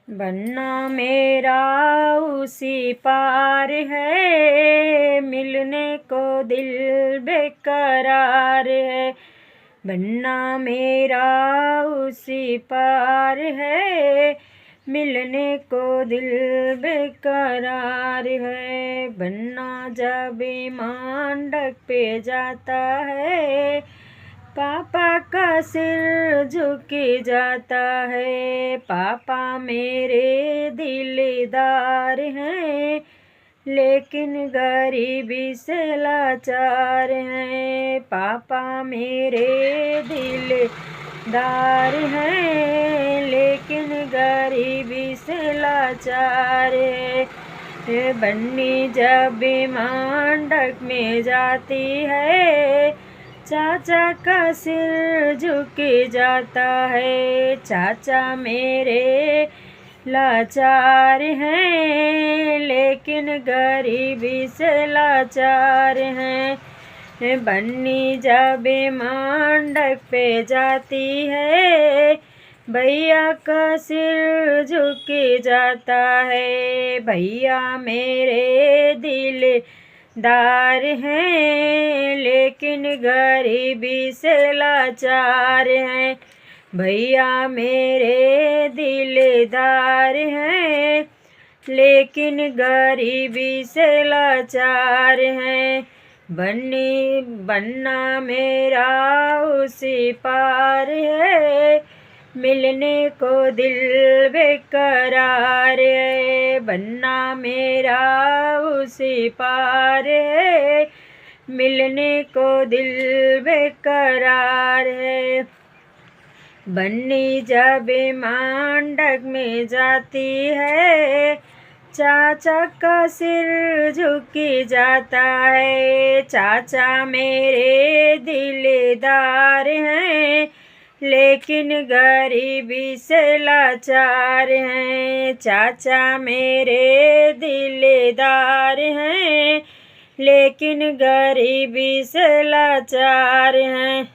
बनना मेरा उसी पार है, मिलने को दिल बेकरार है। बनना मेरा उसी पार है, मिलने को दिल बेकरार है। बनना जब ईमान डग पे जाता है, पापा का सिर झुक जाता है। पापा मेरे दिलदार हैं, लेकिन गरीबी से लाचार हैं। पापा मेरे दिलदार हैं, लेकिन गरीबी से लाचार है। बन्नी जब मंडप में जाती है, चाचा का सिर झुक जाता है। चाचा मेरे लाचार हैं, लेकिन गरीबी से लाचार हैं। बन्नी जब मंडप पे जाती है, भैया का सिर झुक जाता है। भैया मेरे दिलदार हैं, लेकिन गरीबी से लाचार हैं। भैया मेरे दिलदार हैं, लेकिन गरीबी से लाचार हैं। बनना मेरा उसी पार है, मिलने को दिल बेकरार है। बनना मेरा उसी पार है, मिलने को दिल बेकरार है। बन्नी जब मंडप में जाती है, चाचा का सिर झुक जाता है। चाचा मेरे दिलदार हैं, लेकिन गरीबी से लाचार हैं। चाचा मेरे दिलदार हैं, लेकिन गरीबी से लाचार हैं।